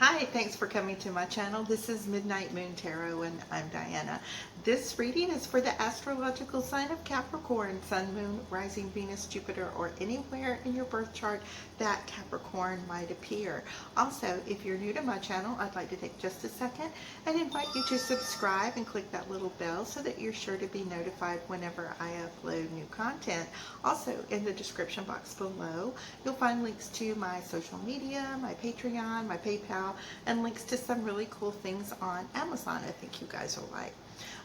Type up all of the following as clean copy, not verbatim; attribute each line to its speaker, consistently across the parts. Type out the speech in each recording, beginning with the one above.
Speaker 1: Hi, thanks for coming to my channel. This is Midnight Moon Tarot and I'm Diana. This reading is for the astrological sign of Capricorn, Sun, Moon, Rising, Venus, Jupiter, or anywhere in your birth chart that Capricorn might appear. Also, if you're new to my channel, I'd like to take just a second and invite you to subscribe and click that little bell so that you're sure to be notified whenever I upload new content. Also, in the description box below, you'll find links to my social media, my Patreon, my PayPal, and links to some really cool things on Amazon I think you guys will like.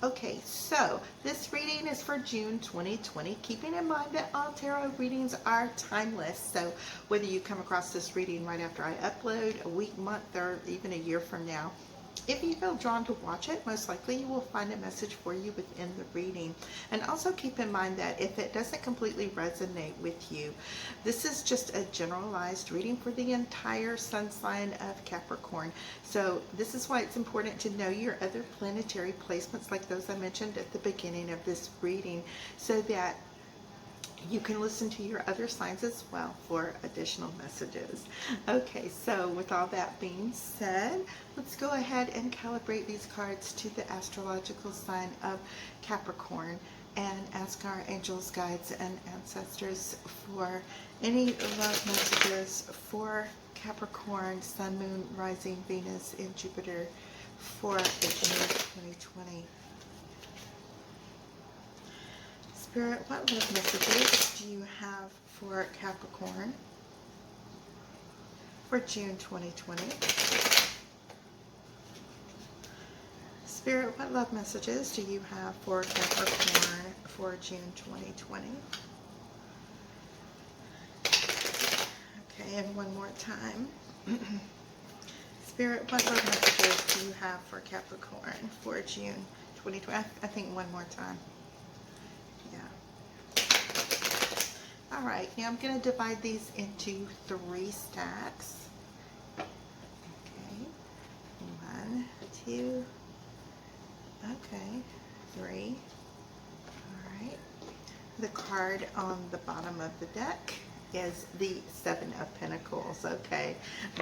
Speaker 1: Okay, so this reading is for June 2020, keeping in mind that all tarot readings are timeless. So whether you come across this reading right after I upload, a week, month, or even a year from now, if you feel drawn to watch it, most likely you will find a message for you within the reading. And also keep in mind that if it doesn't completely resonate with you, this is just a generalized reading for the entire sun sign of Capricorn. So this is why it's important to know your other planetary placements like those I mentioned at the beginning of this reading, so that you can listen to your other signs as well for additional messages. Okay, so with all that being said, let's go ahead and calibrate these cards to the astrological sign of Capricorn and ask our angels, guides, and ancestors for any love messages for Capricorn, Sun, Moon, Rising, Venus, and Jupiter for the year 2020. Spirit, what love messages do you have for Capricorn for June 2020? Spirit, what love messages do you have for Capricorn for June 2020? Okay, and one more time. Spirit, what love messages do you have for Capricorn for June 2020? I think one more time. All right, now I'm going to divide these into 3 stacks. Okay, 1, 2, okay, 3. All right, the card on the bottom of the deck is the 7 of Pentacles. Okay,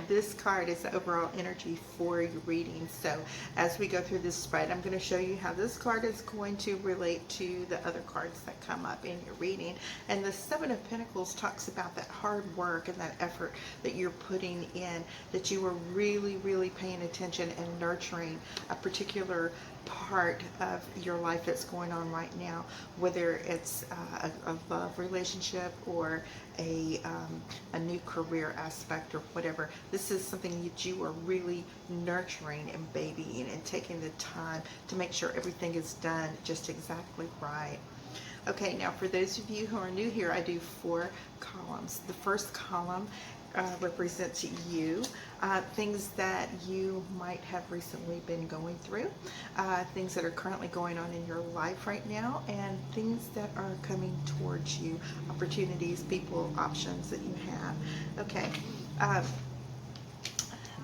Speaker 1: this card is the overall energy for your reading. So as we go through this spread, I'm going to show you how this card is going to relate to the other cards that come up in your reading. And the 7 of Pentacles talks about that hard work and that effort that you're putting in, that you are really paying attention and nurturing a particular part of your life that's going on right now, whether it's a love relationship or a new career aspect or whatever. This is something that you are really nurturing and babying and taking the time to make sure everything is done just exactly right. Okay, now for those of you who are new here, I do 4 columns. The first column represents you, things that you might have recently been going through, things that are currently going on in your life right now, and things that are coming towards you, opportunities, people, options that you have. Okay.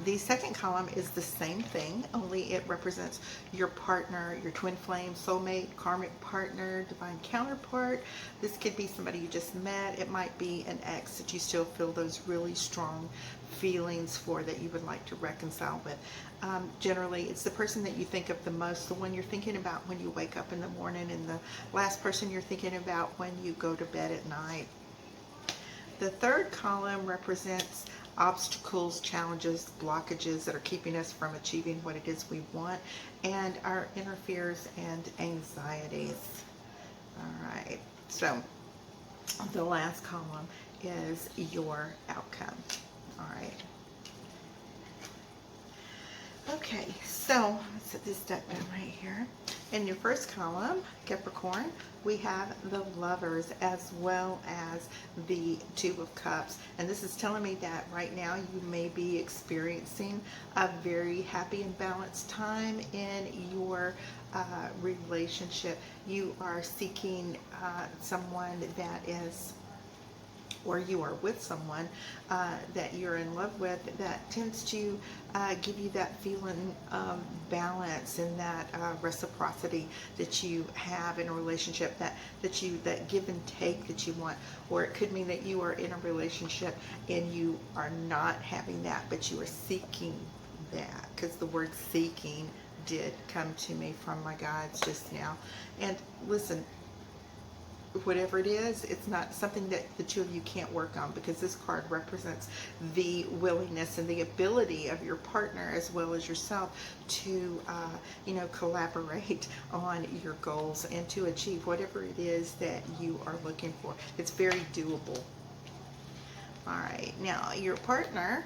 Speaker 1: The second column is the same thing, only it represents your partner, your twin flame, soulmate, karmic partner, divine counterpart. This could be somebody you just met. It might be an ex that you still feel those really strong feelings for, that you would like to reconcile with. Generally, it's the person that you think of the most, the one you're thinking about when you wake up in the morning, and the last person you're thinking about when you go to bed at night. The third column represents obstacles, challenges, blockages that are keeping us from achieving what it is we want, and our inner fears and anxieties. All right, so the last column is your outcome. All right. Okay, so let's set this deck down right here. In your first column, Capricorn, we have the Lovers as well as the 2 of Cups. And this is telling me that right now you may be experiencing a very happy and balanced time in your relationship. You are seeking someone that is, or you are with someone that you're in love with, that tends to give you that feeling of balance and that reciprocity that you have in a relationship, that give and take that you want. Or it could mean that you are in a relationship and you are not having that, but you are seeking that, because the word seeking did come to me from my guides just now. And listen, whatever it is, it's not something that the two of you can't work on, because this card represents the willingness and the ability of your partner as well as yourself to, collaborate on your goals and to achieve whatever it is that you are looking for. It's very doable. All right, now your partner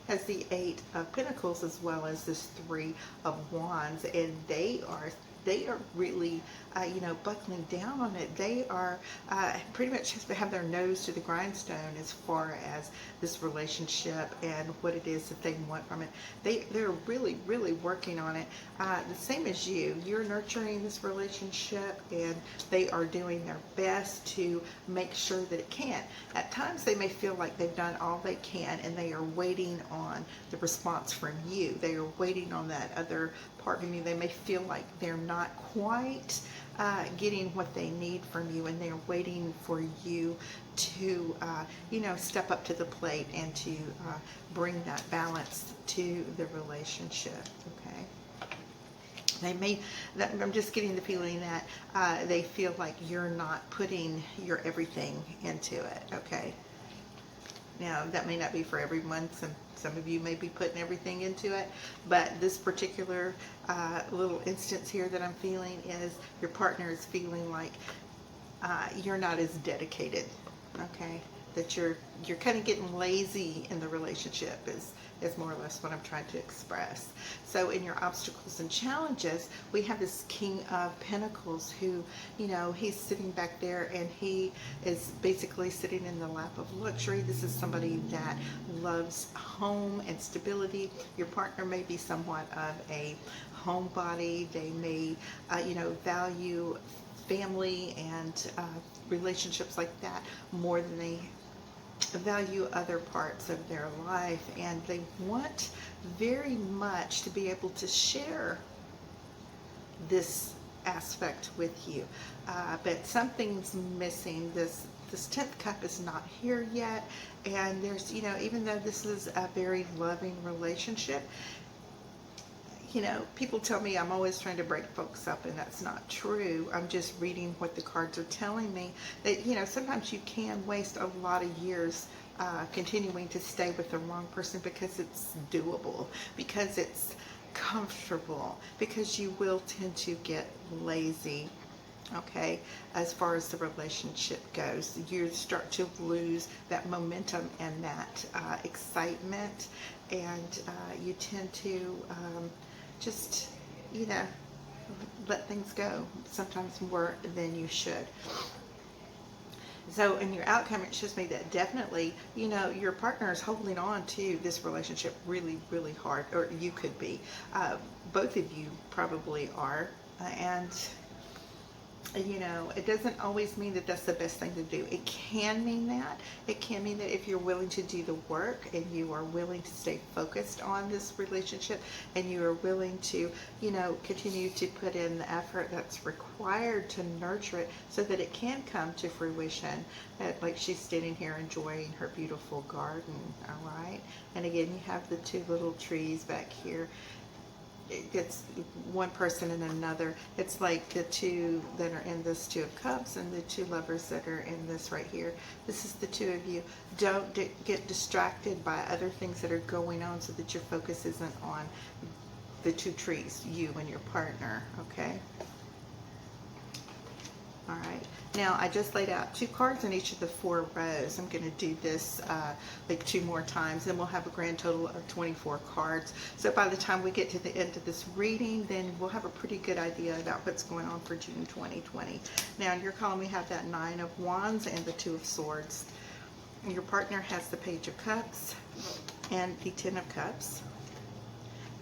Speaker 1: has the Eight of Pentacles as well as this Three of Wands, and they are really, buckling down on it. They are pretty much have their nose to the grindstone as far as this relationship and what it is that they want from it. They're really, really working on it. The same as you. You're nurturing this relationship, and they are doing their best to make sure that it can. At times, they may feel like they've done all they can, and they are waiting on the response from you. They are waiting on that other part of you. They may feel like they're not quite getting what they need from you, and they're waiting for you to, step up to the plate and to bring that balance to the relationship. Okay. I'm just getting the feeling that they feel like you're not putting your everything into it. Okay. Now, that may not be for everyone. Some of you may be putting everything into it, but this particular little instance here that I'm feeling is your partner is feeling like you're not as dedicated. Okay, that you're kind of getting lazy in the relationship is more or less what I'm trying to express. So in your obstacles and challenges, we have this King of Pentacles who, he's sitting back there, and he is basically sitting in the lap of luxury. This is somebody that loves home and stability. Your partner may be somewhat of a homebody. They may, value family and relationships like that more than they value other parts of their life, and they want very much to be able to share this aspect with you, but something's missing. This 10th cup is not here yet, and there's, even though this is a very loving relationship, people tell me I'm always trying to break folks up, and that's not true. I'm just reading what the cards are telling me, that, sometimes you can waste a lot of years continuing to stay with the wrong person because it's doable, because it's comfortable, because you will tend to get lazy. Okay, as far as the relationship goes, you start to lose that momentum and that excitement, and you tend to just, let things go, sometimes more than you should. So in your outcome, it shows me that definitely, your partner is holding on to this relationship really, really hard, or you could be. Both of you probably are. And it doesn't always mean that that's the best thing to do. It can mean that. It can mean that if you're willing to do the work, and you are willing to stay focused on this relationship, and you are willing to, continue to put in the effort that's required to nurture it so that it can come to fruition. Like she's standing here enjoying her beautiful garden, all right? And again, you have the two little trees back here. It's one person and another. It's like the two that are in this Two of Cups and the two lovers that are in this right here. This is the two of you. Don't get distracted by other things that are going on, so that your focus isn't on the two trees, you and your partner, okay? All right. Now, I just laid out 2 cards in each of the 4 rows. I'm going to do this like 2 more times, and we'll have a grand total of 24 cards. So by the time we get to the end of this reading, then we'll have a pretty good idea about what's going on for June 2020. Now, in your column, we have that 9 of Wands and the 2 of Swords. Your partner has the Page of Cups and the 10 of Cups.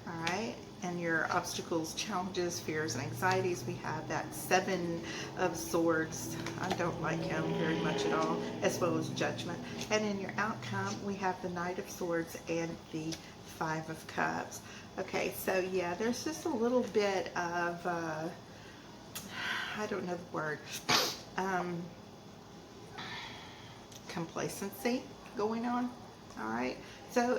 Speaker 1: All right. And your obstacles, challenges, fears, and anxieties, we have that 7 of Swords. I don't like him very much at all, as well as Judgment. And in your outcome, we have the Knight of Swords and the 5 of Cups. Okay, so yeah, there's just a little bit of, I don't know the word, complacency going on. All right. So,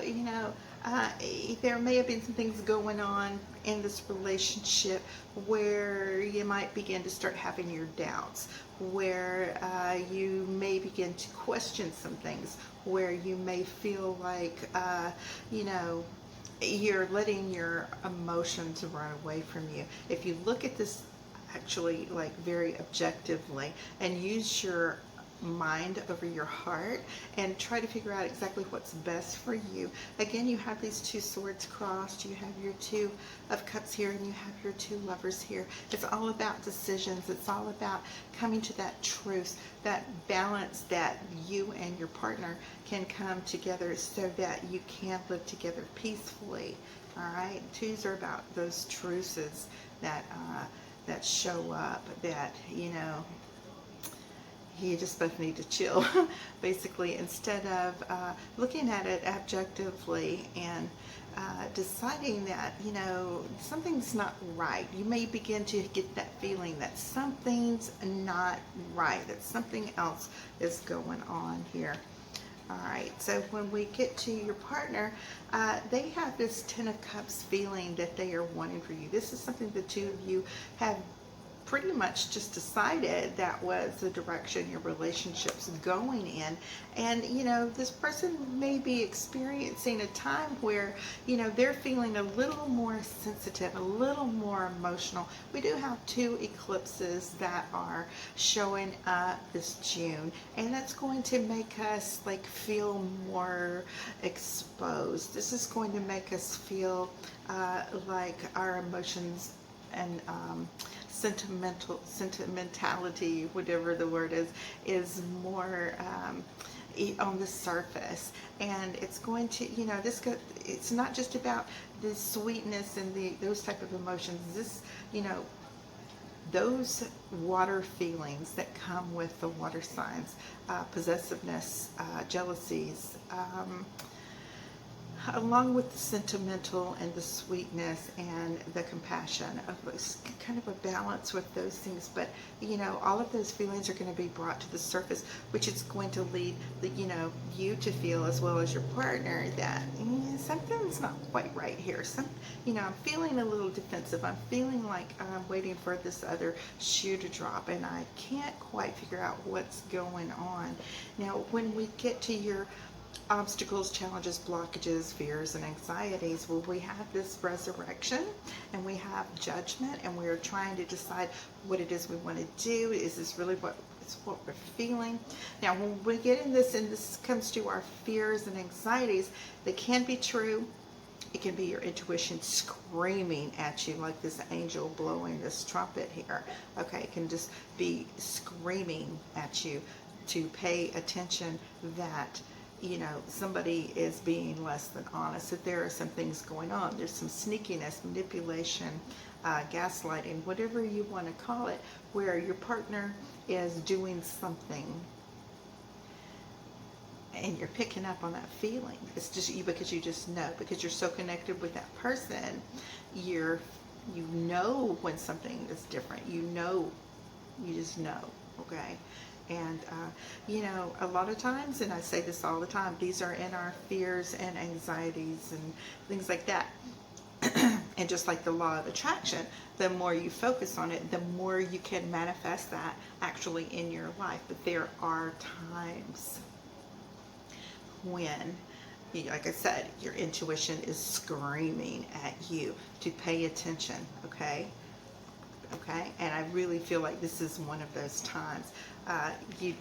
Speaker 1: there may have been some things going on in this relationship where you might begin to start having your doubts, where you may begin to question some things, where you may feel like, you know, you're letting your emotions run away from you. If you look at this actually like very objectively and use your mind over your heart and try to figure out exactly what's best for you. Again, you have these two swords crossed, you have your two of cups here, and you have your two lovers here. It's all about decisions. It's all about coming to that truth, that balance that you and your partner can come together so that you can live together peacefully. All right, twos are about those truces that that show up, that, you know, you just both need to chill, basically, instead of looking at it objectively and deciding that, you know, something's not right. You may begin to get that feeling that something's not right, that something else is going on here. All right, so when we get to your partner, they have this Ten of Cups feeling that they are wanting for you. This is something the two of you have pretty much just decided that was the direction your relationship's going in. And, you know, this person may be experiencing a time where, you know, they're feeling a little more sensitive, a little more emotional. We do have two eclipses that are showing up this June, and that's going to make us like feel more exposed. This is going to make us feel like our emotions and sentimentality, whatever the word is more on the surface. And it's going to, you know, it's not just about the sweetness and those type of emotions. This, you know, those water feelings that come with the water signs, possessiveness, jealousies, along with the sentimental and the sweetness and the compassion, kind of a balance with those things. But, you know, all of those feelings are going to be brought to the surface, which is going to lead you know, you to feel, as well as your partner, that something's not quite right here. You know, I'm feeling a little defensive. I'm feeling like I'm waiting for this other shoe to drop, and I can't quite figure out what's going on. Now, when we get to your obstacles, challenges, blockages, fears, and anxieties, well, we have this resurrection and we have judgment, and we're trying to decide what it is we want to do. Is this really what we're feeling? Now, when we get in this, and this comes to our fears and anxieties, they can be true. It can be your intuition screaming at you like this angel blowing this trumpet here. Okay, it can just be screaming at you to pay attention that, you know, somebody is being less than honest, that there are some things going on. There's some sneakiness, manipulation, gaslighting, whatever you want to call it, where your partner is doing something and you're picking up on that feeling. It's just you, because you just know, because you're so connected with that person. You know when something is different. You know, you just know, okay? And, you know, a lot of times, and I say this all the time, these are in our fears and anxieties and things like that. And just like the law of attraction, the more you focus on it, the more you can manifest that actually in your life. But there are times when, like I said, your intuition is screaming at you to pay attention, okay? Okay, and I really feel like this is one of those times. You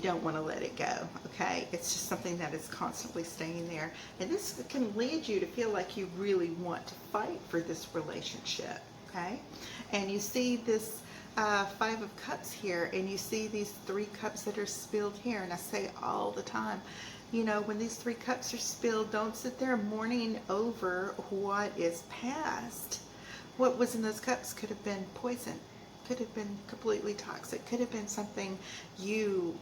Speaker 1: don't want to let it go, okay? It's just something that is constantly staying there. And this can lead you to feel like you really want to fight for this relationship, okay? And you see this Five of Cups here, and you see these 3 cups that are spilled here. And I say all the time, you know, when these 3 cups are spilled, don't sit there mourning over what is past. What was in those cups could have been poison, could have been completely toxic, could have been something you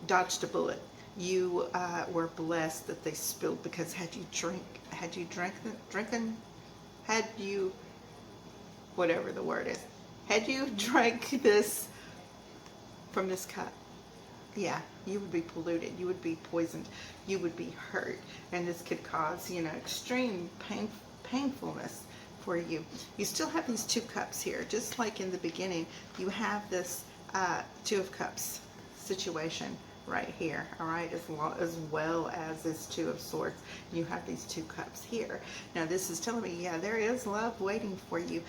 Speaker 1: dodged a bullet. You were blessed that they spilled, because had you whatever the word is, had you drank this from this cup, Yeah, you would be polluted, you would be poisoned, you would be hurt, and this could cause, you know, extreme painfulness for you. You still have these two cups here, just like in the beginning. You have this two of cups situation right here, all right, as well as this two of swords. You have these two cups here. Now this is telling me, yeah, there is love waiting for you.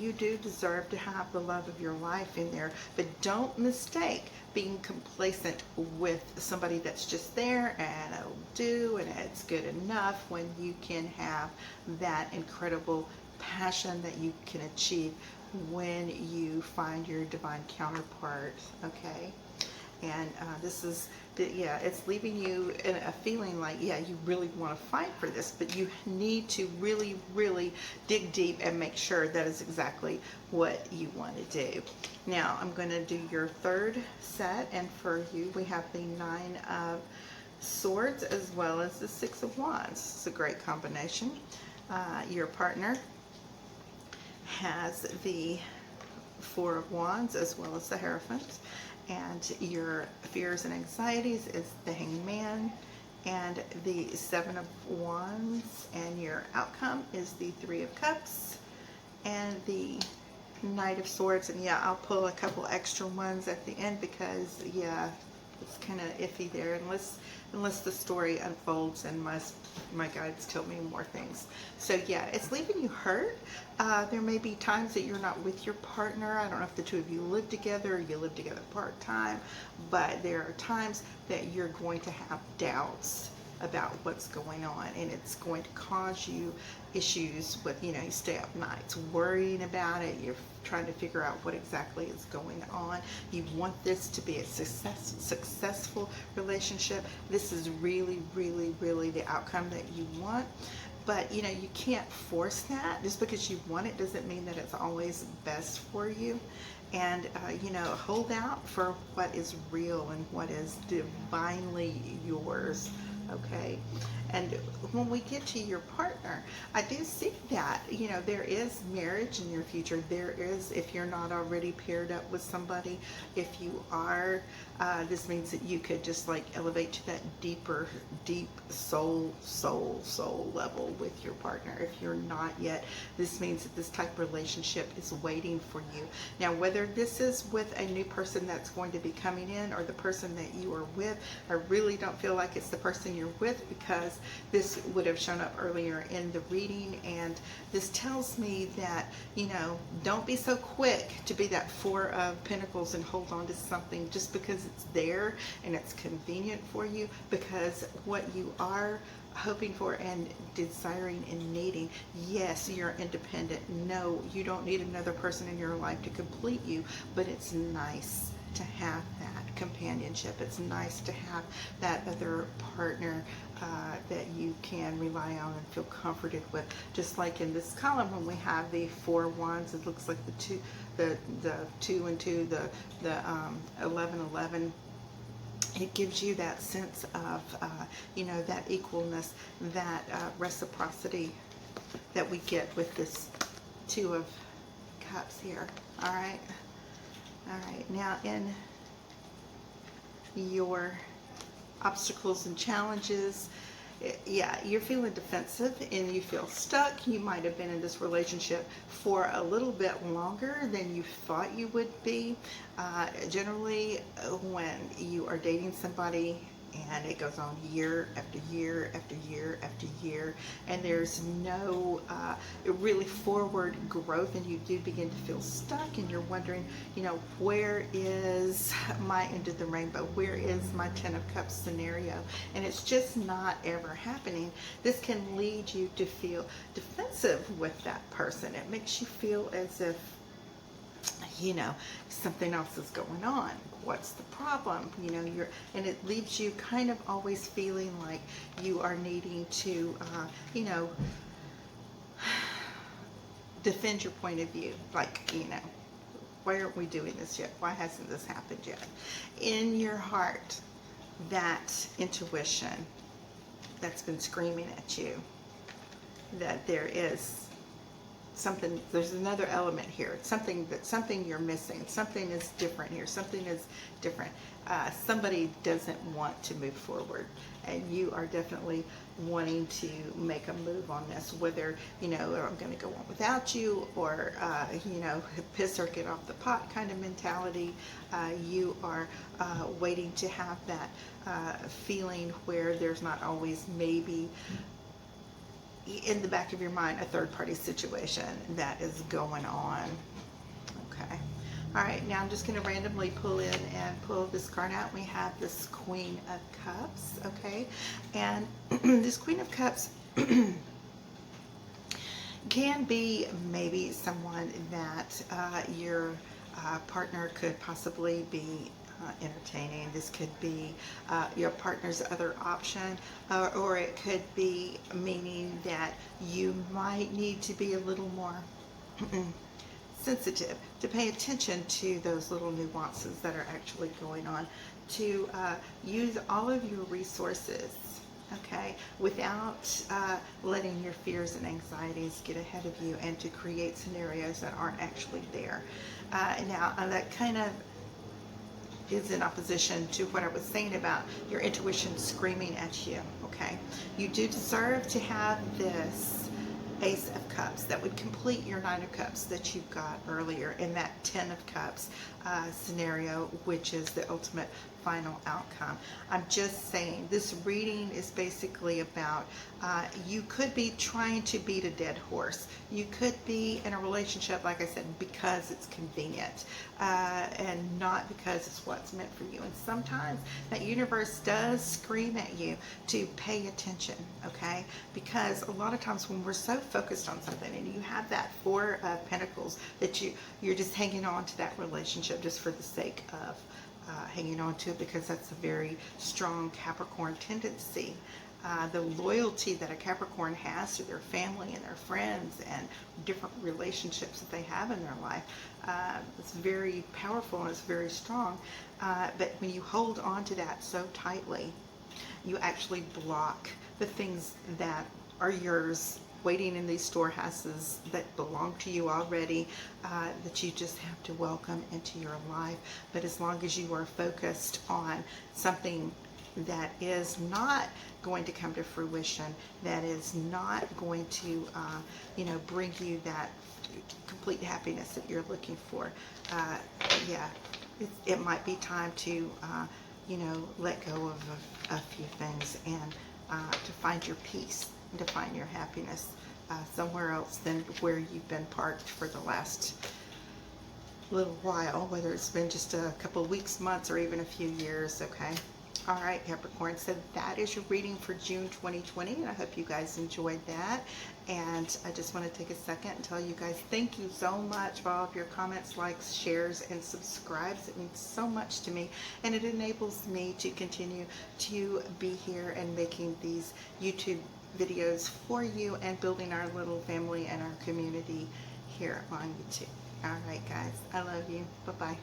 Speaker 1: You do deserve to have the love of your life in there, but don't mistake being complacent with somebody that's just there and it'll do and it's good enough, when you can have that incredible passion that you can achieve when you find your divine counterpart. Okay. And this is, yeah, it's leaving you in a feeling like, yeah, you really want to fight for this, but you need to really, really dig deep and make sure that is exactly what you want to do. Now, I'm going to do your third set, and for you, we have the Nine of Swords as well as the Six of Wands. It's a great combination. Your partner has the Four of Wands as well as the Hierophant. And your fears and anxieties is the Hangman and the Seven of Wands, and your outcome is the Three of Cups and the Knight of Swords. And yeah, I'll pull a couple extra ones at the end because, yeah, it's kind of iffy there unless the story unfolds and my guides tell me more things. So yeah, it's leaving you hurt. There may be times that you're not with your partner. I don't know if the two of you live together or you live together part-time, but there are times that you're going to have doubts about what's going on, and it's going to cause you issues with, you know, you stay up nights worrying about it. You're trying to figure out what exactly is going on. You want this to be a successful relationship. This is really, really, really the outcome that you want. But, you know, you can't force that. Just because you want it doesn't mean that it's always best for you. And, you know, hold out for what is real and what is divinely yours. Okay. And when we get to your partner, I do see that, you know, there is marriage in your future. There is, if you're not already paired up with somebody. If you are, this means that you could just like elevate to that deeper, deep soul level with your partner. If you're not yet, this means that this type of relationship is waiting for you. Now, whether this is with a new person that's going to be coming in or the person that you are with, I really don't feel like it's the person you're with, because this would have shown up earlier in the reading, and this tells me that, you know, don't be so quick to be that Four of Pentacles and hold on to something just because it's there and it's convenient for you, because what you are hoping for and desiring and needing, yes, you're independent. No, you don't need another person in your life to complete you, but it's nice to have that companionship. It's nice to have that other partner that you can rely on and feel comforted with. Just like in this column, when we have the Four of Wands, it looks like the two and two, the 11. It gives you that sense of, you know, that equalness, that reciprocity that we get with this Two of Cups here. All right. All right. Now, in your obstacles and challenges, yeah, you're feeling defensive and you feel stuck. You might have been in this relationship for a little bit longer than you thought you would be. Generally, when you are dating somebody and it goes on year after year after year after year, and there's no really forward growth, and you do begin to feel stuck, and you're wondering, you know, where is my end of the rainbow? Where is my Ten of Cups scenario? And it's just not ever happening. This can lead you to feel defensive with that person. It makes you feel as if, you know, something else is going on. What's the problem? You know, and it leaves you kind of always feeling like you are needing to, you know, defend your point of view. Like, you know, why aren't we doing this yet? Why hasn't this happened yet? In your heart, that intuition that's been screaming at you that there is there's another element here. Something you're missing. Something is different here. Something is different. Somebody doesn't want to move forward, and you are definitely wanting to make a move on this, whether, you know, I'm going to go on without you, or, you know, piss or get off the pot kind of mentality. You are waiting to have that feeling where there's not always maybe in the back of your mind a third-party situation that is going on. Okay. All right, now I'm just going to randomly pull in and pull this card out. We have this Queen of Cups, okay? And this Queen of Cups can be maybe someone that your partner could possibly be entertaining. This could be your partner's other option, or it could be meaning that you might need to be a little more sensitive, to pay attention to those little nuances that are actually going on, to use all of your resources, okay, without letting your fears and anxieties get ahead of you, and to create scenarios that aren't actually there. Now, that kind of is in opposition to what I was saying about your intuition screaming at you, okay? You do deserve to have this Ace of Cups that would complete your Nine of Cups that you got earlier in that Ten of Cups scenario, which is the ultimate final outcome. I'm just saying this reading is basically about you could be trying to beat a dead horse. You could be in a relationship, like I said, because it's convenient and not because it's what's meant for you. And sometimes that universe does scream at you to pay attention, okay? Because a lot of times when we're so focused on something, and you have that Four of Pentacles, that you're just hanging on to that relationship just for the sake of hanging on to it, because that's a very strong Capricorn tendency. The loyalty that a Capricorn has to their family and their friends and different relationships that they have in their life, it's very powerful and it's very strong. But when you hold on to that so tightly, you actually block the things that are yours, waiting in these storehouses that belong to you already, that you just have to welcome into your life. But as long as you are focused on something that is not going to come to fruition, that is not going to, you know, bring you that complete happiness that you're looking for, yeah, it might be time to, you know, let go of a few things, and to find your peace, and to find your happiness somewhere else than where you've been parked for the last little while, whether it's been just a couple of weeks, months, or even a few years, okay? All right, Capricorn, so that is your reading for June 2020, and I hope you guys enjoyed that. And I just want to take a second and tell you guys thank you so much for all of your comments, likes, shares, and subscribes. It means so much to me, and it enables me to continue to be here and making these YouTube videos for you, and building our little family and our community here on YouTube. All right, guys, I love you. Bye-bye.